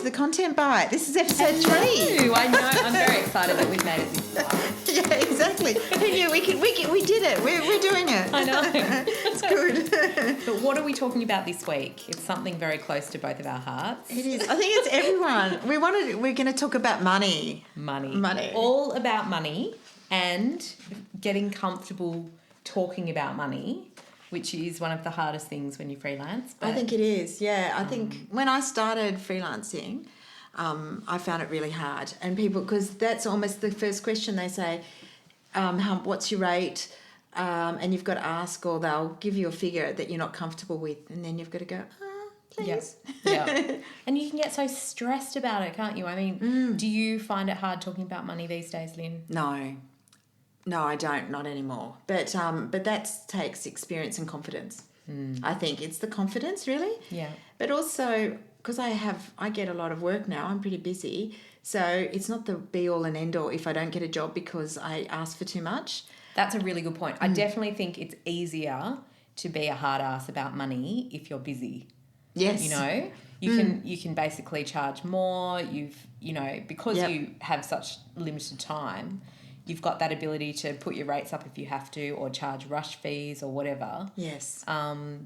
the Content Bite. This is episode 3. I know. I'm very excited that we've made it this far. Yeah, exactly. Who knew we did it? We're doing it. I know. It's good. But what are we talking about this week? It's something very close to both of our hearts. It is. I think it's everyone. We're going to talk about money. Money. All about money and getting comfortable talking about money, which is one of the hardest things when you freelance. I think it is, yeah. I think when I started freelancing, I found it really hard. And people, because that's almost the first question they say, what's your rate? And you've got to ask, or they'll give you a figure that you're not comfortable with. And then you've got to go, please. Yeah. And you can get so stressed about it, can't you? I mean, do you find it hard talking about money these days, Lynn? No, I don't, not anymore. But that takes experience and confidence. I think it's the confidence, really. Yeah. But also, because I get a lot of work now, I'm pretty busy, so it's not the be-all and end-all if I don't get a job because I ask for too much. That's a really good point. I definitely think it's easier to be a hard ass about money if you're busy. Yes. You know? You can basically charge more. Because you have such limited time, you've got that ability to put your rates up if you have to, or charge rush fees or whatever. Yes. So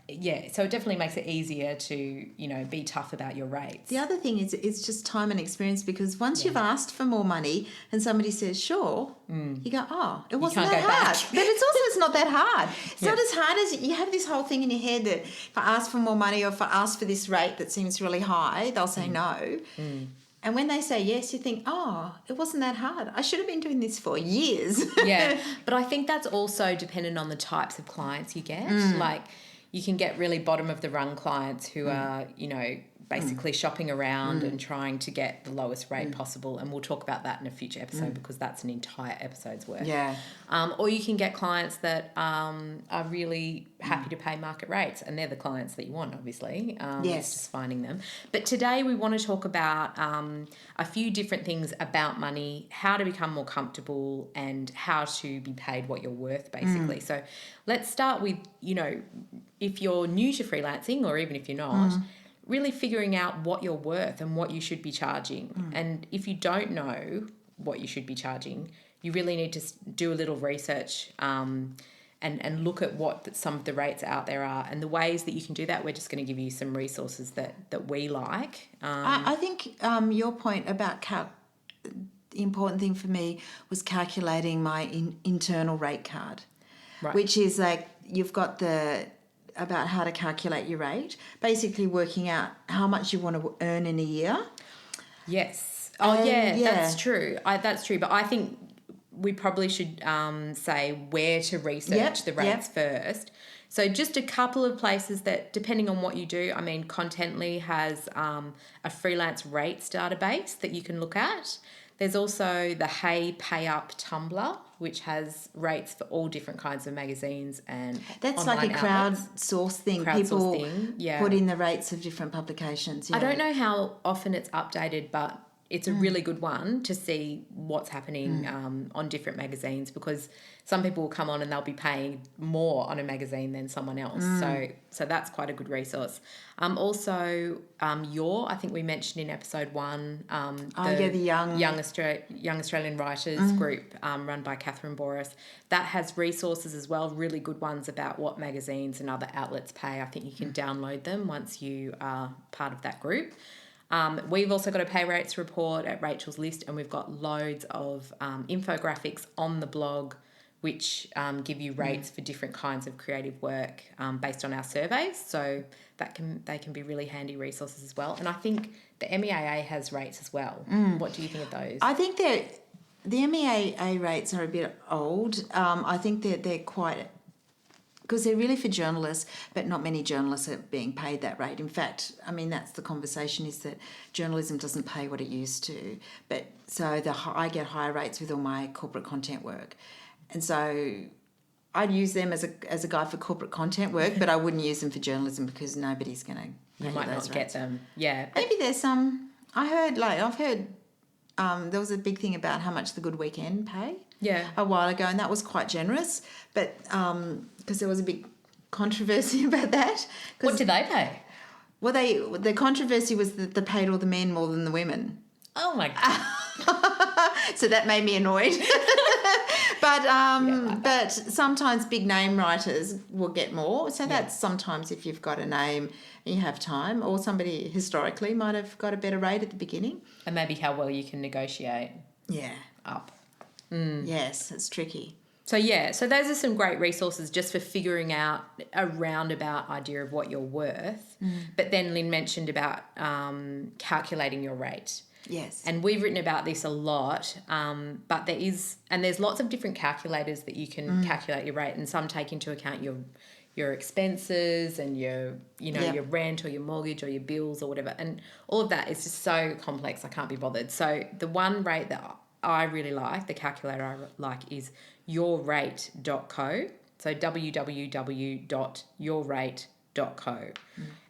it definitely makes it easier to, be tough about your rates. The other thing is it's just time and experience, because once you've asked for more money and somebody says, sure, you go, it wasn't that hard. But it's not that hard. It's not as hard as you have this whole thing in your head that if I ask for more money or if I ask for this rate that seems really high, they'll say no. And when they say yes, you think, it wasn't that hard. I should have been doing this for years. Yeah, but I think that's also dependent on the types of clients you get. Like, you can get really bottom of the rung clients who are, basically shopping around and trying to get the lowest rate possible. And we'll talk about that in a future episode because that's an entire episode's worth. Yeah. Or you can get clients that are really happy to pay market rates, and they're the clients that you want, obviously. Yes. It's just finding them. But today we want to talk about a few different things about money, how to become more comfortable, and how to be paid what you're worth, basically. So let's start with, if you're new to freelancing, or even if you're not, really figuring out what you're worth and what you should be charging. And if you don't know what you should be charging, you really need to do a little research and look at what some of the rates out there are. And the ways that you can do that, we're just going to give you some resources that we like. I think your point about the important thing for me was calculating my internal rate card, Right. which is like you've got about how to calculate your rate, basically working out how much you want to earn in a year. Yes. That's true. That's true. But I think we probably should say where to research the rates first. So just a couple of places that, depending on what you do, I mean, Contently has a freelance rates database that you can look at. There's also the Hey Pay Up Tumblr, which has rates for all different kinds of magazines and that's like a crowdsourced thing. People put in the rates of different publications. Yeah. I don't know how often it's updated, but it's a really good one to see what's happening on different magazines, because some people will come on and they'll be paying more on a magazine than someone else. So that's quite a good resource. Also, I think we mentioned in episode 1, the Young Australian Writers group run by Catherine Boris. That has resources as well, really good ones about what magazines and other outlets pay. I think you can download them once you are part of that group. We've also got a pay rates report at Rachel's List, and we've got loads of infographics on the blog which give you rates for different kinds of creative work based on our surveys. So they can be really handy resources as well. And I think the MEAA has rates as well. What do you think of those? I think that the MEAA rates are a bit old. I think that they're quite... because they're really for journalists, but not many journalists are being paid that rate. In fact, I mean, that's the conversation, is that journalism doesn't pay what it used to. But so I get higher rates with all my corporate content work. And so I'd use them as a guide for corporate content work, but I wouldn't use them for journalism because nobody's going to pay you might those not rates. Get them. Yeah. Maybe there's some... I've heard there was a big thing about how much the Good Weekend pay a while ago, and that was quite generous, but because there was a big controversy about that. What did they pay? Well, the controversy was that they paid all the men more than the women. Oh my God. So that made me annoyed. But sometimes big name writers will get more. So that's sometimes if you've got a name and you have time, or somebody historically might have got a better rate at the beginning. And maybe how well you can negotiate up. Yes, it's tricky. So those are some great resources just for figuring out a roundabout idea of what you're worth. But then Lynn mentioned about calculating your rate. Yes. And we've written about this a lot, but there's lots of different calculators that you can calculate your rate, and some take into account your expenses and your rent or your mortgage or your bills or whatever, and all of that is just so complex I can't be bothered. So the one rate that I really like, the calculator I like, is yourrate.co. So www.yourrate.co.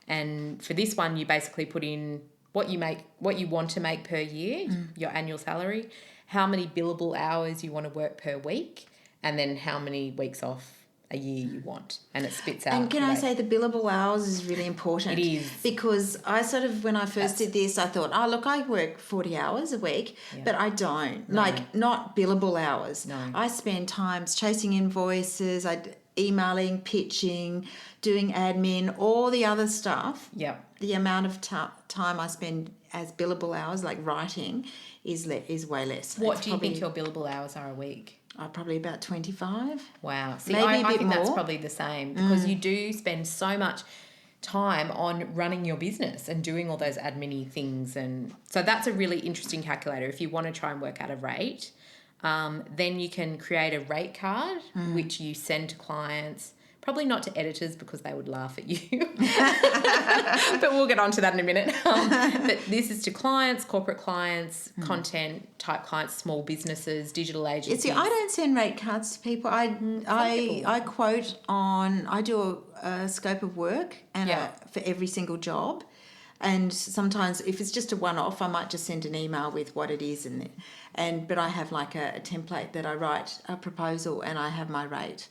And for this one, you basically put in what you want to make per year, your annual salary, how many billable hours you want to work per week, and then how many weeks off a year you want, and it spits out. And can I say the billable hours is really important? It is. Because I sort of, when I first did this, I thought, oh, look, I work 40 hours a week, but I don't. No. Like, not billable hours. No. I spend times chasing invoices, emailing, pitching, doing admin, all the other stuff. Yep. The amount of time I spend as billable hours, like writing, is way less. What do you think your billable hours are a week? Probably about 25. Wow. See, Maybe a I bit think that's more. probably the same, because you do spend so much time on running your business and doing all those admin-y things. And so that's a really interesting calculator if you want to try and work out a rate. Then you can create a rate card, which you send to clients. Probably not to editors because they would laugh at you. But we'll get on to that in a minute. But this is to clients, corporate clients, content type clients, small businesses, digital agencies. See, I don't send rate cards to people. I quote on, I do a scope of work and for every single job. And sometimes if it's just a one-off, I might just send an email with what it is but I have like a template that I write a proposal and I have my rate.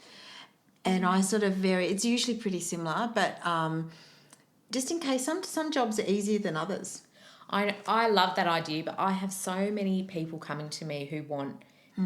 And I sort of vary. It's usually pretty similar, but just in case some jobs are easier than others. I love that idea, but I have so many people coming to me who want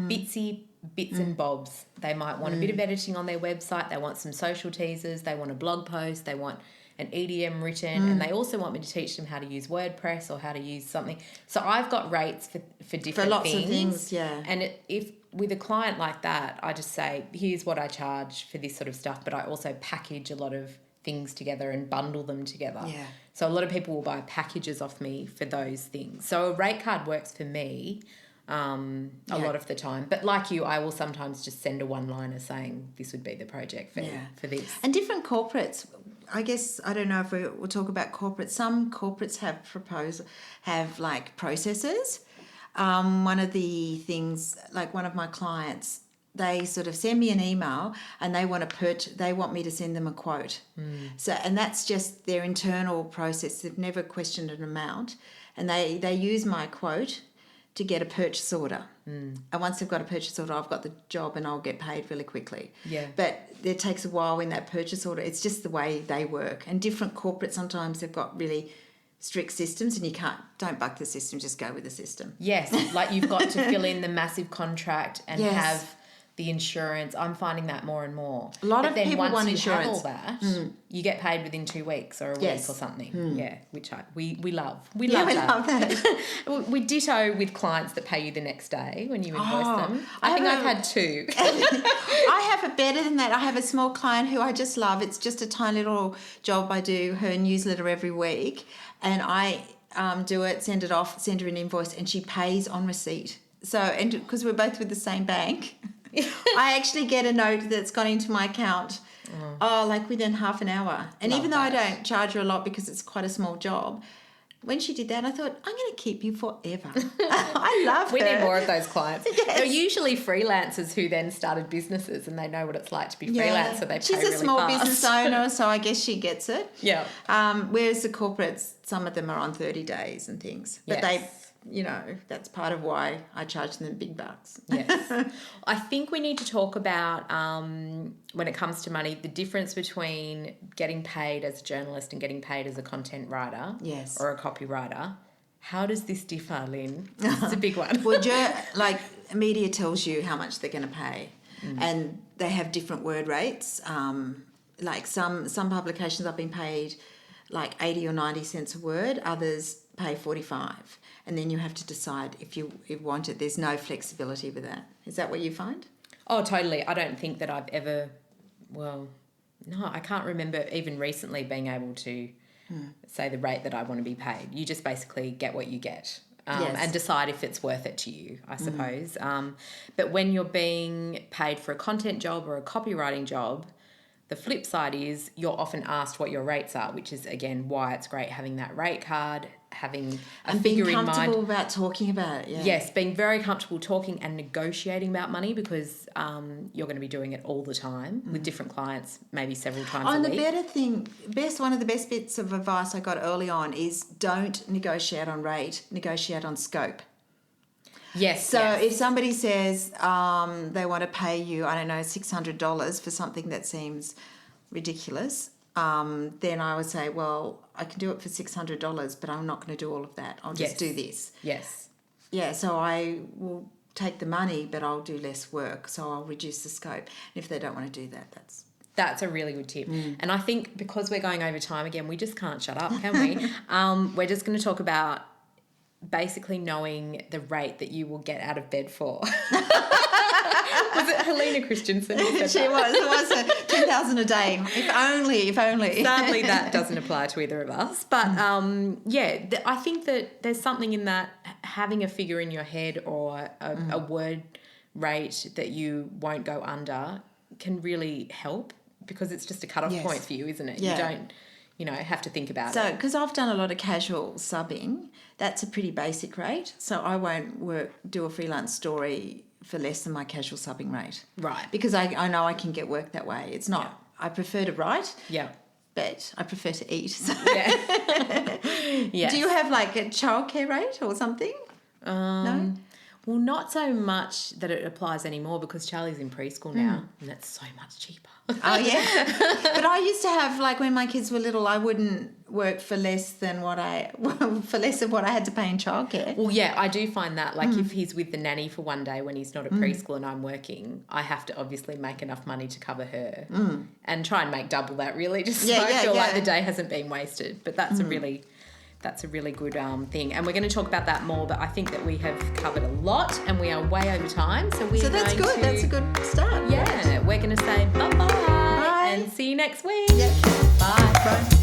bits and bobs. They might want a bit of editing on their website. They want some social teasers. They want a blog post. They want an EDM written, and they also want me to teach them how to use WordPress or how to use something. So I've got rates for different lots things. of things, yeah. And if with a client like that, I just say, here's what I charge for this sort of stuff, but I also package a lot of things together and bundle them together. Yeah. So a lot of people will buy packages off me for those things. So a rate card works for me a lot of the time. But like you, I will sometimes just send a one-liner saying this would be the project for this. And different corporates, I guess, I don't know if we'll talk about corporates. Some corporates have like processes. One of the things, like one of my clients, they sort of send me an email and they want me to send them a quote. So, and that's just their internal process. They've never questioned an amount, and they use my quote to get a purchase order. And once they've got a purchase order, I've got the job and I'll get paid really quickly. Yeah. But it takes a while in that purchase order. It's just the way they work. And different corporates, sometimes they've got really strict systems, and you don't buck the system, just go with the system. Yes, like you've got to fill in the massive contract and have the insurance. I'm finding that more and more. A lot of people want insurance. Once you have all that, you get paid within 2 weeks or a week or something. Yeah, which we love. We love that. We ditto with clients that pay you the next day when you invoice them. I've had 2. I have a better than that. I have a small client who I just love. It's just a tiny little job. I do her newsletter every week, and I do it, send it off, send her an invoice, and she pays on receipt. So, and because we're both with the same bank, I actually get a note that's gone into my account, like within half an hour. And even though I don't charge her a lot because it's quite a small job, when she did that, I thought, I'm going to keep you forever. I love her. We need more of those clients. Yes. They're usually freelancers who then started businesses and they know what it's like to be freelance, so they pay She's really a small fast. business owner, so I guess she gets it. Yeah. Whereas the corporates, some of them are on 30 days and things. But that's part of why I charge them big bucks. Yes. I think we need to talk about, when it comes to money, the difference between getting paid as a journalist and getting paid as a content writer. Yes. Or a copywriter. How does this differ, Lynn? This is a big one. Well, media tells you how much they're going to pay, and they have different word rates. Like some publications I've been paid like 80 or 90 cents a word, others pay 45. And then you have to decide if you want it. There's no flexibility with that. Is that what you find? Oh, totally. I don't think that I've ever, no, I can't remember even recently being able to say the rate that I want to be paid. You just basically get what you get. Yes. And decide if it's worth it to you, I suppose. But when you're being paid for a content job or a copywriting job, the flip side is you're often asked what your rates are, which is, again, why it's great having that rate card, having a figure in mind. And being comfortable about talking about it, yeah. Yes, being very comfortable talking and negotiating about money, because you're going to be doing it all the time with different clients, maybe several times a week. And the better thing, one of the best bits of advice I got early on is don't negotiate on rate, negotiate on scope. Yes. So if somebody says they want to pay you, I don't know, $600 for something that seems ridiculous, then I would say, well, I can do it for $600, but I'm not going to do all of that. I'll just do this. Yes. Yeah, so I will take the money, but I'll do less work, so I'll reduce the scope. And if they don't want to do that, That's a really good tip. And I think because we're going over time again, we just can't shut up, can we? We're just going to talk about basically knowing the rate that you will get out of bed for. Was it Helena Christensen who said She that? was. It was 10,000 a day. If only. Sadly, that doesn't apply to either of us. But, I think that there's something in that, having a figure in your head or a word rate that you won't go under can really help, because it's just a cut-off point for you, isn't it? Yeah. You don't, have to think about it. So, because I've done a lot of casual subbing, that's a pretty basic rate. So I won't do a freelance story for less than my casual subbing rate. Right. Because I know I can get work that way. It's not, I prefer to write. Yeah. But I prefer to eat. So. Yeah. Yes. Do you have like a childcare rate or something? No? Well, not so much that it applies anymore, because Charlie's in preschool now, and that's so much cheaper. Oh, yeah. But I used to have, like, when my kids were little, I wouldn't work for less than what I had to pay in childcare. Well, yeah, I do find that, like, if he's with the nanny for one day when he's not at preschool and I'm working, I have to obviously make enough money to cover her and try and make double that, really, just so I feel like the day hasn't been wasted. But that's a really good thing. And we're going to talk about that more, but I think that we have covered a lot and we are way over time. So that's good. That's a good start. Yeah, we're going to say bye-bye and see you next week. Yeah. Bye. Bye.